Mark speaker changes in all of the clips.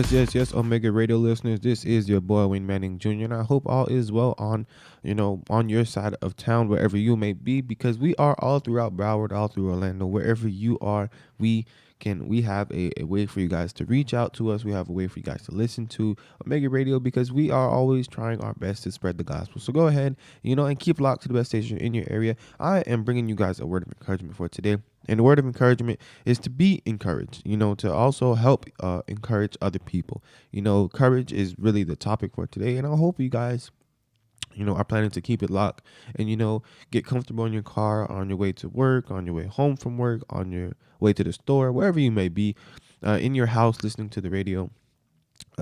Speaker 1: Yes, Omega Radio listeners. This is your boy Wayne Manning Jr. and I hope all is well on, on your side of town, wherever you may be, because we are all throughout Broward, all through Orlando, wherever you are. We have a way for you guys to reach out to us. We have a way for you guys to listen to Omega Radio because we are always trying our best to spread the gospel. So go ahead, and keep locked to the best station in your area. I am bringing you guys a word of encouragement for today. And the word of encouragement is to be encouraged, to also help encourage other people. Courage is really the topic for today. And I hope you guys, are planning to keep it locked and, get comfortable in your car, on your way to work, on your way home from work, on your way to the store, wherever you may be, in your house listening to the radio.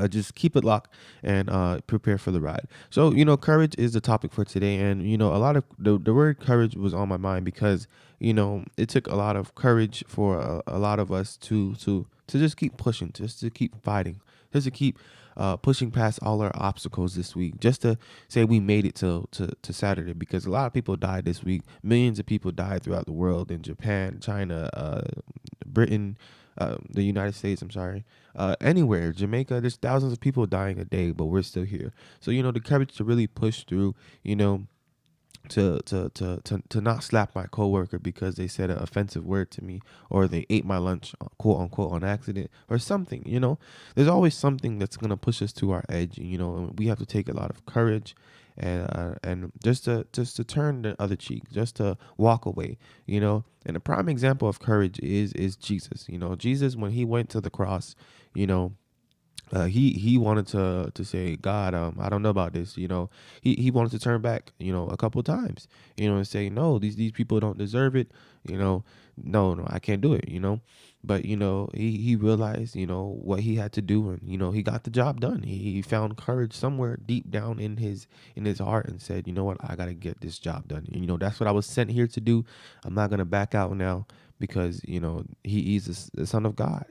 Speaker 1: Just keep it locked and prepare for the ride. So, courage is the topic for today. And, a lot of the word courage was on my mind because, it took a lot of courage for a lot of us to just keep pushing, just to keep fighting, just to keep pushing past all our obstacles this week, just to say we made it to Saturday, because a lot of people died this week. Millions of people died throughout the world, in Japan, China, Britain, the United States, anywhere, Jamaica. There's thousands of people dying a day, but we're still here. So, the courage to really push through, to not slap my coworker because they said an offensive word to me, or they ate my lunch, quote unquote, on accident, or something. There's always something that's gonna push us to our edge. And we have to take a lot of courage, and just to turn the other cheek, just to walk away. And a prime example of courage is Jesus. Jesus, when he went to the cross, he wanted to say, God, I don't know about this. He wanted to turn back, a couple of times, and say, no, these people don't deserve it. No, I can't do it. But he realized, what he had to do, and he got the job done. He found courage somewhere deep down in his heart and said, you know what, I gotta get this job done. And, that's what I was sent here to do. I'm not gonna back out now, because he's the Son of God.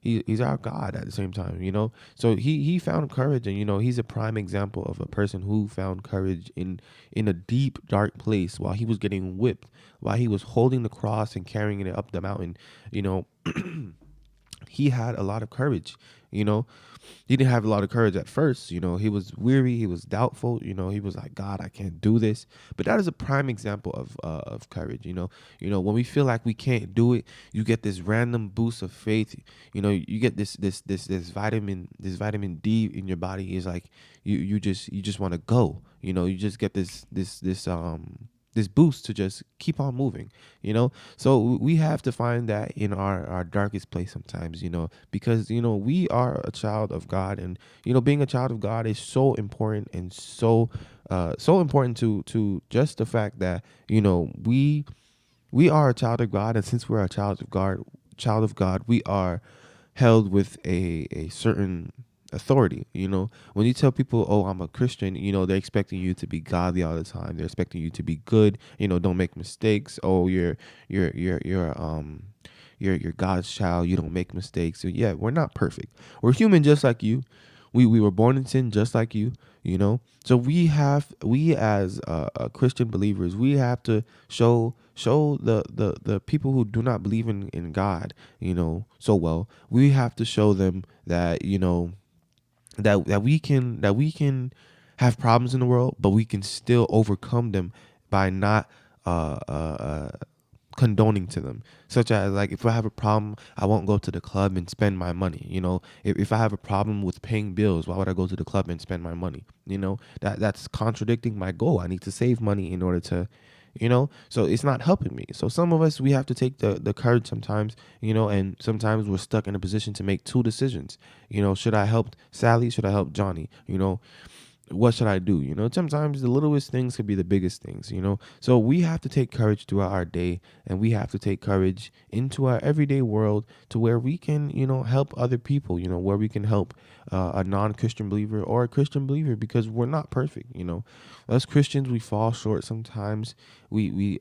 Speaker 1: He's our God at the same time. So he found courage, and he's a prime example of a person who found courage in a deep, dark place while he was getting whipped, while he was holding the cross and carrying it up the mountain. He had a lot of courage. He didn't have a lot of courage at first. He was weary, he was doubtful. He was like, God, I can't do this. But that is a prime example of courage. When we feel like we can't do it, you get this random boost of faith. You get this vitamin D in your body. Is like you just want to go. You just get this boost to just keep on moving. So we have to find that in our darkest place sometimes, because we are a child of God, and being a child of God is so important, and so important to just the fact that we are a child of God. And since we're a child of God, we are held with a certain authority. When you tell people, oh, I'm a Christian, they're expecting you to be godly all the time. They're expecting you to be good, don't make mistakes. Oh, you're God's child, you don't make mistakes. So yeah, we're not perfect. We're human just like you. We were born in sin just like you. So we as Christian believers, we have to show the people who do not believe in God, so well. We have to show them that, that we can have problems in the world, but we can still overcome them by not condoning to them. Such as, like, if I have a problem, I won't go to the club and spend my money. If I have a problem with paying bills, why would I go to the club and spend my money? That's contradicting my goal. I need to save money in order to, so it's not helping me. So some of us, we have to take the courage sometimes, and sometimes we're stuck in a position to make two decisions. Should I help Sally? Should I help Johnny? What should I do? Sometimes the littlest things could be the biggest things, So we have to take courage throughout our day, and we have to take courage into our everyday world to where we can, help other people, where we can help a non-Christian believer or a Christian believer, because we're not perfect. Us Christians, we fall short sometimes. We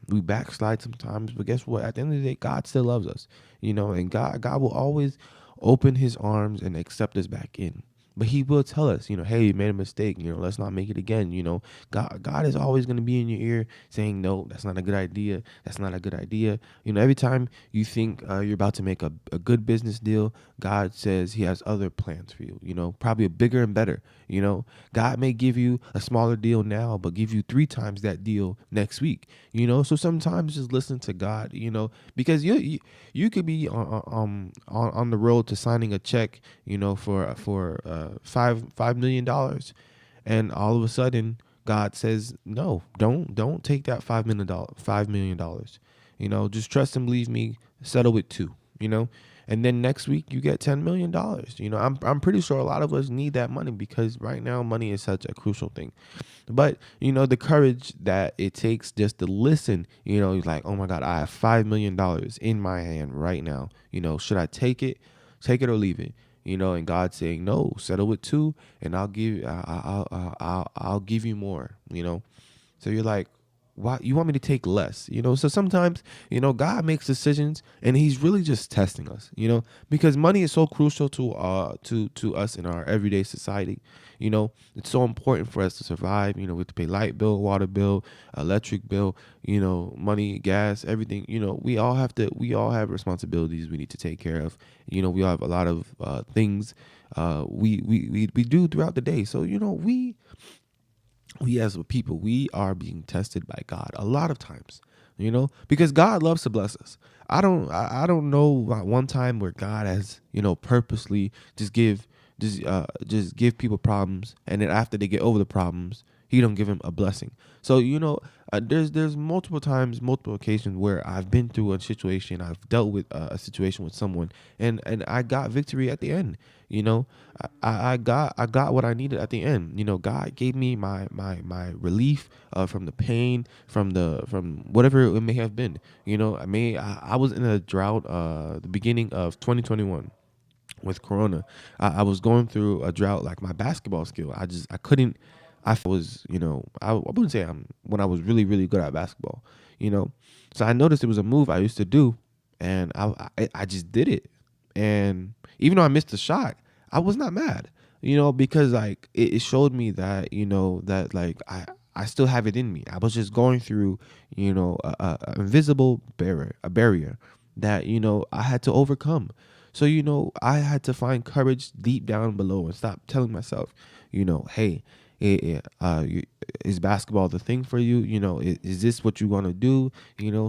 Speaker 1: backslide sometimes, but guess what? At the end of the day, God still loves us, and God will always open his arms and accept us back in. But he will tell us, hey, you made a mistake, let's not make it again. God is always going to be in your ear saying, no, that's not a good idea. That's not a good idea. Every time you think you're about to make a good business deal, God says he has other plans for you, probably a bigger and better. God may give you a smaller deal now, but give you 3 times that deal next week. So sometimes just listen to God, because you could be on the road to signing a check, for $5 million, and all of a sudden God says, no, don't take that $5 million. Just trust and believe me, settle with 2. And then next week you get $10 million. I'm pretty sure a lot of us need that money, because right now money is such a crucial thing. But the courage that it takes just to listen, he's like, oh my God, I have $5 million in my hand right now. Should I take it or leave it? And God saying, no, settle with 2, and I'll give you more. So you're like, why you want me to take less? So sometimes, God makes decisions, and he's really just testing us, because money is so crucial to us in our everyday society. It's so important for us to survive. We have to pay light bill, water bill, electric bill, money, gas, everything. We all have responsibilities we need to take care of. We all have a lot of things we do throughout the day. So, we as a people, we are being tested by God a lot of times, because God loves to bless us. I don't know about one time where God has, purposely just give people problems, and then after they get over the problems, he don't give them a blessing. So, there's multiple times, multiple occasions where I've been through a situation, I've dealt with a situation with someone, and I got victory at the end. I got what I needed at the end. God gave me my relief from the pain, from whatever it may have been. I was in a drought the beginning of 2021 with Corona. I was going through a drought, like my basketball skill. I couldn't. I was, I wouldn't say when I was really, really good at basketball, So I noticed it was a move I used to do, and I just did it. And even though I missed the shot, I was not mad, because like it showed me that, that like I still have it in me. I was just going through, a invisible barrier that, I had to overcome. So, I had to find courage deep down below and stop telling myself, hey, is basketball the thing for you? Is this what you want to do?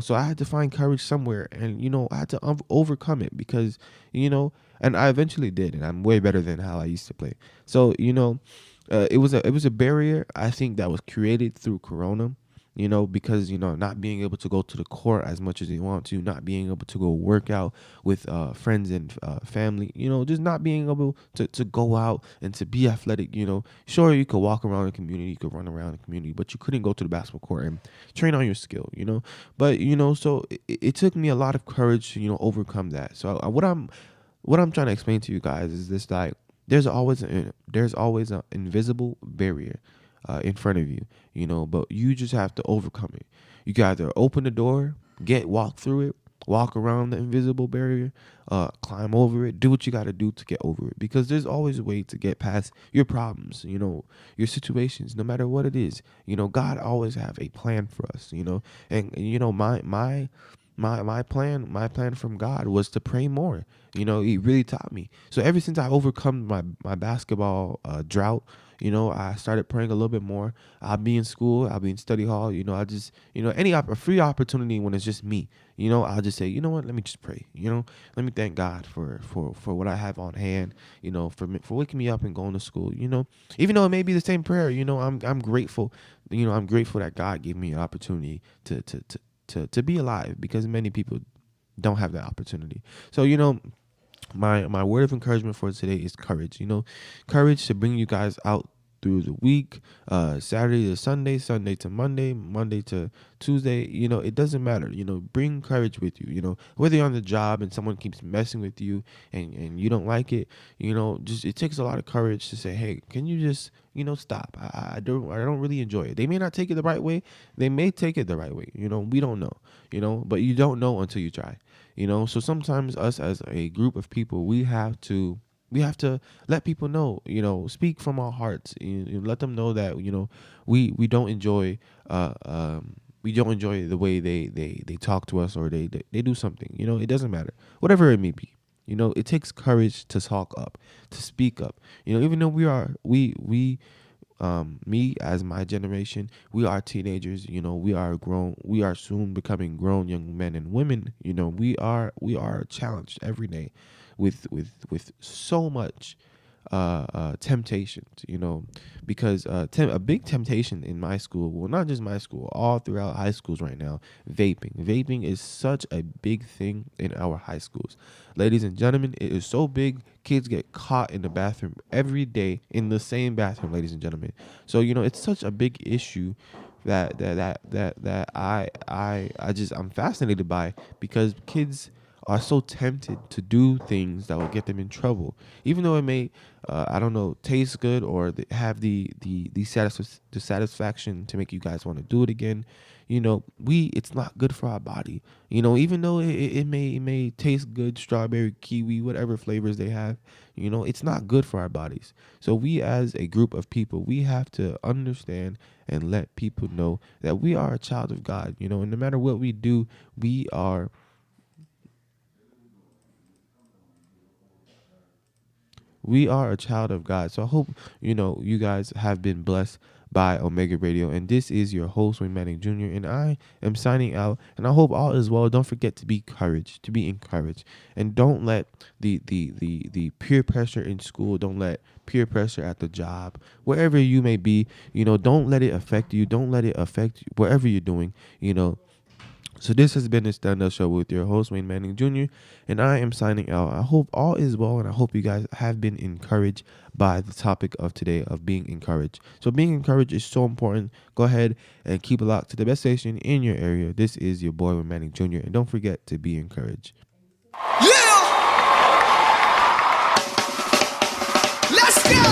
Speaker 1: So I had to find courage somewhere, and, I had to overcome it, because, and I eventually did, and I'm way better than how I used to play. So, it was a barrier, I think, that was created through Corona. Because, not being able to go to the court as much as you want to, not being able to go work out with friends and family, just not being able to go out and to be athletic. Sure, you could walk around the community, you could run around the community, but you couldn't go to the basketball court and train on your skill, But, so it took me a lot of courage to, overcome that. So what I'm trying to explain to you guys is this, like, there's always an invisible barrier in front of you, but you just have to overcome it. You got to open the door, walk through it, walk around the invisible barrier, climb over it, do what you got to do to get over it, because there's always a way to get past your problems, your situations, no matter what it is. God always have a plan for us, and my plan from God was to pray more. He really taught me. So ever since I overcome my basketball drought, I started praying a little bit more. I'll be in school, I'll be in study hall, I just, a free opportunity when it's just me, I'll just say, what, let me just pray, let me thank God for what I have on hand, for waking me up and going to school, even though it may be the same prayer, I'm grateful, I'm grateful that God gave me an opportunity to be alive, because many people don't have that opportunity. So, my word of encouragement for today is courage. Courage to bring you guys out through the week, Saturday to Sunday, Sunday to Monday, Monday to Tuesday. It doesn't matter. Bring courage with you. Whether you're on the job and someone keeps messing with you and you don't like it, just it takes a lot of courage to say, hey, can you just stop? I don't really enjoy it. They may not take it the right way. They may take it the right way. We don't know. But you don't know until you try. So sometimes us as a group of people, we have to we have to let people know, speak from our hearts. Let them know that we don't enjoy we don't enjoy the way they talk to us, or they do something. It doesn't matter, whatever it may be. It takes courage to talk up, to speak up. Even though me as my generation, we are teenagers. We are soon becoming grown young men and women. We are challenged every day with so much temptations, because a big temptation in my school, well, not just my school, all throughout high schools right now, vaping is such a big thing in our high schools. Ladies and gentlemen, it is so big, kids get caught in the bathroom every day, in the same bathroom, ladies and gentlemen. So it's such a big issue that I'm fascinated by, because kids are so tempted to do things that will get them in trouble, even though it may, I don't know, taste good, or have the satisfaction to make you guys want to do it again. It's not good for our body. Even though it may taste good, strawberry, kiwi, whatever flavors they have, it's not good for our bodies. So we, as a group of people, we have to understand and let people know that we are a child of God. And no matter what we do, we are a child of God. So I hope, you guys have been blessed by Omega Radio. And this is your host, Wayne Manning Jr. And I am signing out. And I hope all is well. Don't forget to be encouraged. And don't let the peer pressure in school, don't let peer pressure at the job, wherever you may be, don't let it affect you. Don't let it affect wherever you're doing, So this has been the Stand Up Show with your host, Wayne Manning Jr., and I am signing out. I hope all is well, and I hope you guys have been encouraged by the topic of today, of being encouraged. So being encouraged is so important. Go ahead and keep it locked to the best station in your area. This is your boy, Wayne Manning Jr., and don't forget to be encouraged.
Speaker 2: Yeah! Let's go!